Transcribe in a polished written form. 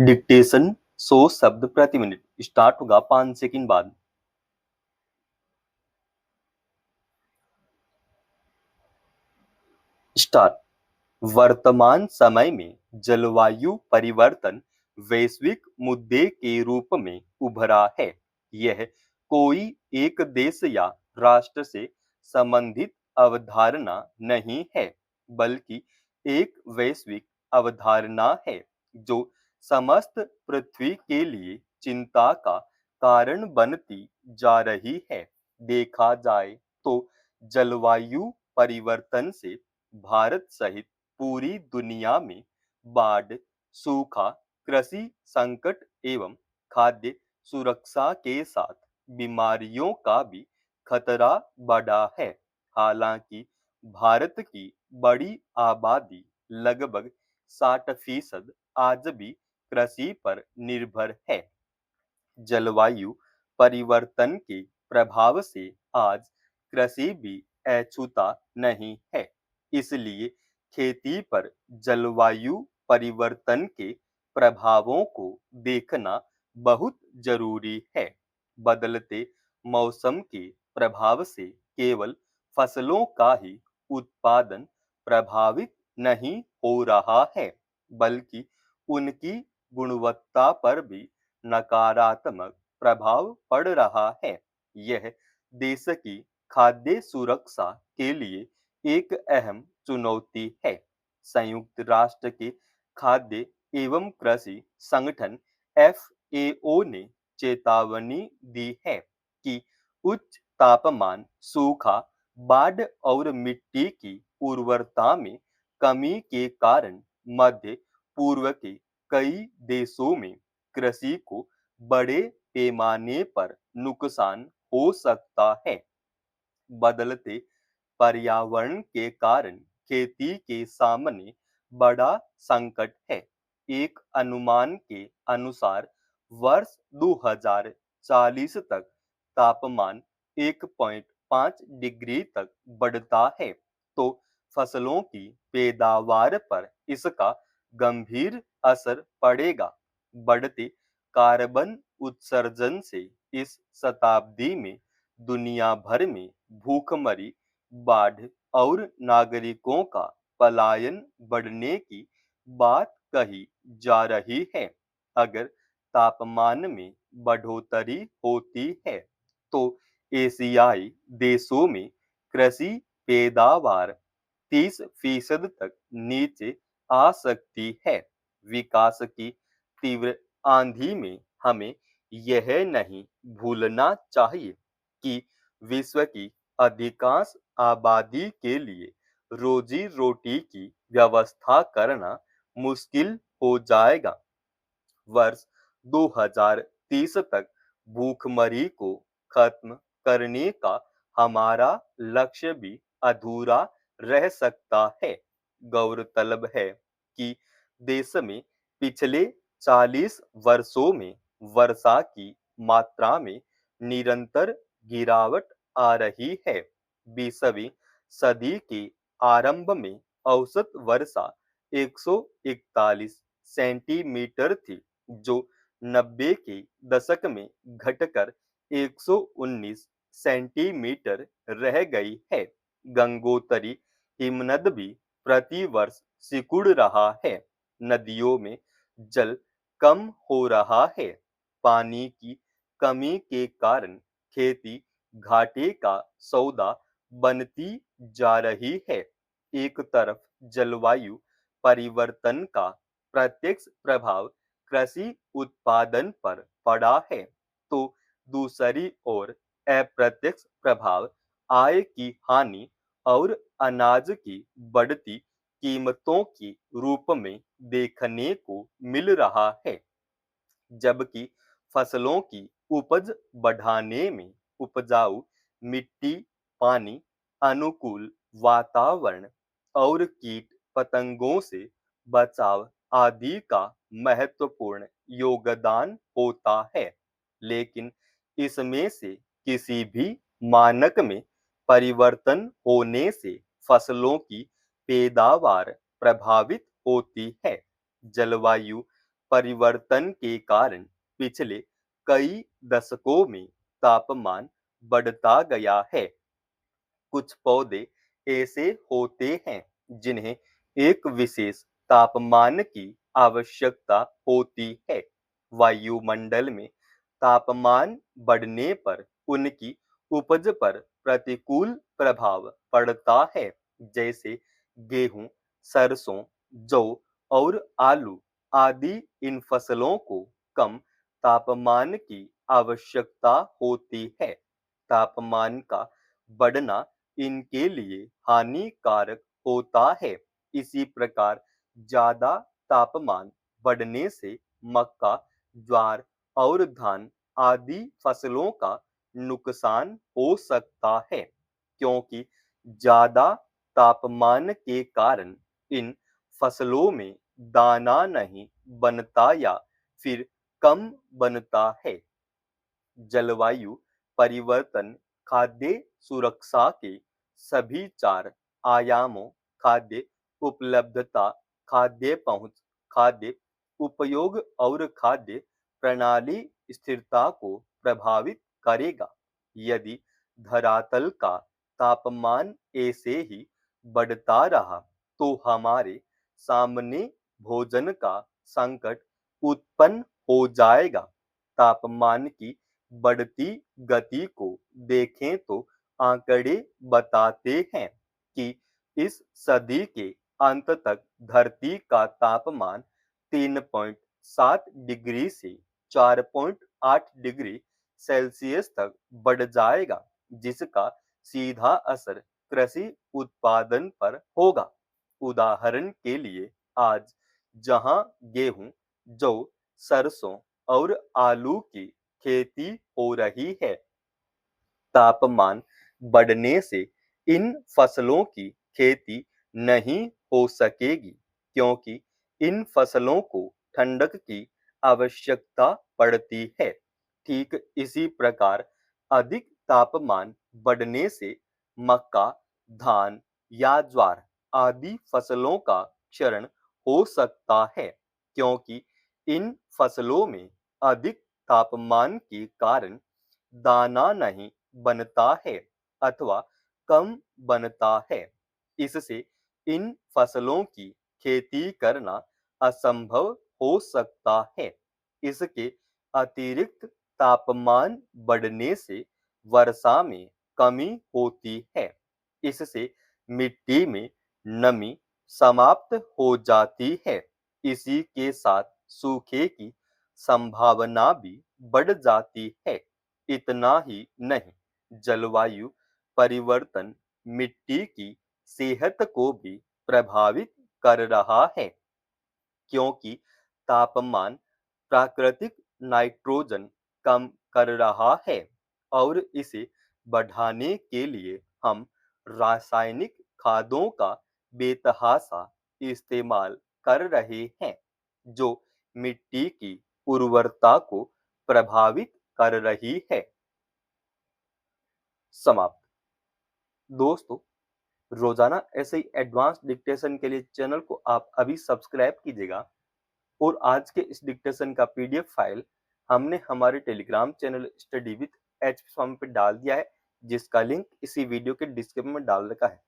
Dictation 100 शब्द प्रति minute start होगा 5 सेकंड बाद। स्टार्ट। वर्तमान समय में जलवायु परिवर्तन वैश्विक मुद्दे के रूप में उभरा है। यह कोई एक देश या राष्ट्र से संबंधित अवधारणा नहीं है, बल्कि एक वैश्विक अवधारणा है जो समस्त पृथ्वी के लिए चिंता का कारण बनती जा रही है। देखा जाए तो जलवायु परिवर्तन से भारत सहित पूरी दुनिया में बाढ़, सूखा, कृषि संकट एवं खाद्य सुरक्षा के साथ बीमारियों का भी खतरा बढ़ा है। हालांकि भारत की बड़ी आबादी लगभग 60% आज भी कृषि पर निर्भर है। जलवायु परिवर्तन के प्रभाव से आज कृषि भी अछूता नहीं है। इसलिए खेती पर जलवायु परिवर्तन के प्रभावों को देखना बहुत जरूरी है। बदलते मौसम के प्रभाव से केवल फसलों का ही उत्पादन प्रभावित नहीं हो रहा है, बल्कि उनकी गुणवत्ता पर भी नकारात्मक प्रभाव पड़ रहा है। यह देश की खाद्य सुरक्षा के लिए एक अहम चुनौती है। संयुक्त राष्ट्र के खाद्य एवं कृषि संगठन FAO ने चेतावनी दी है कि उच्च तापमान, सूखा, बाढ़ और मिट्टी की उर्वरता में कमी के कारण मध्य पूर्व के कई देशों में कृषि को बड़े पैमाने पर नुकसान हो सकता है। बदलते पर्यावरण के कारण खेती के सामने बड़ा संकट है। एक अनुमान के अनुसार वर्ष 2040 तक तापमान 1.5 डिग्री तक बढ़ता है तो फसलों की पैदावार पर इसका गंभीर असर पड़ेगा। बढ़ते कार्बन उत्सर्जन से इस शताब्दी में दुनिया भर में भूखमरी, बाढ़ और नागरिकों का पलायन बढ़ने की बात कही जा रही है। अगर तापमान में बढ़ोतरी होती है तो एशियाई देशों में कृषि पैदावार 30% तक नीचे आ सकती है। विकास की तीव्र आंधी में हमें यह नहीं भूलना चाहिए कि विश्व की अधिकांश आबादी के लिए रोजी रोटी की व्यवस्था करना मुश्किल हो जाएगा। वर्ष 2030 तक भूखमरी को खत्म करने का हमारा लक्ष्य भी अधूरा रह सकता है। गौरतलब है कि देश में पिछले 40 वर्षों में वर्षा की मात्रा में निरंतर गिरावट आ रही है। 20वीं सदी के आरंभ में औसत वर्षा 141 सेंटीमीटर थी, जो 90 के दशक में घटकर 119 सेंटीमीटर रह गई है। गंगोत्री हिमनद भी प्रति वर्ष सिकुड़ रहा है। नदियों में जल कम हो रहा है। पानी की कमी के कारण खेती घाटे का सौदा बनती जा रही है। एक तरफ जलवायु परिवर्तन का प्रत्यक्ष प्रभाव कृषि उत्पादन पर पड़ा है, तो दूसरी ओर अप्रत्यक्ष प्रभाव आय की हानि और अनाज की बढ़ती कीमतों के रूप में देखने को मिल रहा है। जबकि फसलों की उपज बढ़ाने में उपजाऊ मिट्टी, पानी, अनुकूल वातावरण और कीट पतंगों से बचाव आदि का महत्वपूर्ण योगदान होता है, लेकिन इसमें से किसी भी मानक में परिवर्तन होने से फसलों की पैदावार प्रभावित होती है। जलवायु परिवर्तन के कारण पिछले कई दशकों में तापमान बढ़ता गया है। कुछ पौधे ऐसे होते हैं जिन्हें एक विशेष तापमान की आवश्यकता होती है। वायुमंडल में तापमान बढ़ने पर उनकी उपज पर प्रतिकूल प्रभाव पड़ता है, जैसे गेहूं, सरसों, जौ और आलू आदि। इन फसलों को कम तापमान की आवश्यकता होती है। तापमान का बढ़ना इनके लिए हानिकारक होता है। इसी प्रकार ज्यादा तापमान बढ़ने से मक्का, ज्वार और धान आदि फसलों का नुकसान हो सकता है, क्योंकि ज्यादा तापमान के कारण इन फसलों में दाना नहीं बनता या फिर कम बनता है। जलवायु परिवर्तन खाद्य सुरक्षा के सभी चार आयामों, खाद्य उपलब्धता, खाद्य पहुंच, खाद्य उपयोग और खाद्य प्रणाली स्थिरता को प्रभावित करेगा। यदि धरातल का तापमान ऐसे ही बढ़ता रहा तो हमारे सामने भोजन का संकट उत्पन्न हो जाएगा। तापमान की बढ़ती गति को देखें तो आंकड़े बताते हैं कि इस सदी के अंत तक धरती का तापमान 3.7 डिग्री से 4.8 डिग्री सेल्सियस तक बढ़ जाएगा, जिसका सीधा असर कृषि उत्पादन पर होगा। उदाहरण के लिए आज जहां गेहूं, जौ, सरसों और आलू की खेती हो रही है, तापमान बढ़ने से इन फसलों की खेती नहीं हो सकेगी, क्योंकि इन फसलों को ठंडक की आवश्यकता पड़ती है। ठीक इसी प्रकार अधिक तापमान बढ़ने से मक्का, धान या ज्वार आदि फसलों का क्षरण हो सकता है, क्योंकि इन फसलों में अधिक तापमान के कारण दाना नहीं बनता है अथवा कम बनता है। इससे इन फसलों की खेती करना असंभव हो सकता है। इसके अतिरिक्त तापमान बढ़ने से वर्षा में कमी होती है। इससे मिट्टी में नमी समाप्त हो जाती है। इसी के साथ सूखे की संभावना भी बढ़ जाती है। इतना ही नहीं, जलवायु परिवर्तन मिट्टी की सेहत को भी प्रभावित कर रहा है, क्योंकि तापमान प्राकृतिक नाइट्रोजन कम कर रहा है और इसे बढ़ाने के लिए हम रासायनिक खादों का बेतहाशा इस्तेमाल कर रहे हैं, जो मिट्टी की उर्वरता को प्रभावित कर रही है। समाप्त। दोस्तों, रोजाना ऐसे ही एडवांस डिक्टेशन के लिए चैनल को आप अभी सब्सक्राइब कीजिएगा और आज के इस डिक्टेशन का पीडीएफ फाइल हमने हमारे Telegram channel study with H Swami पे डाल दिया है, जिसका लिंक इसी वीडियो के डिस्क्रिप्शन में डाल रखा है।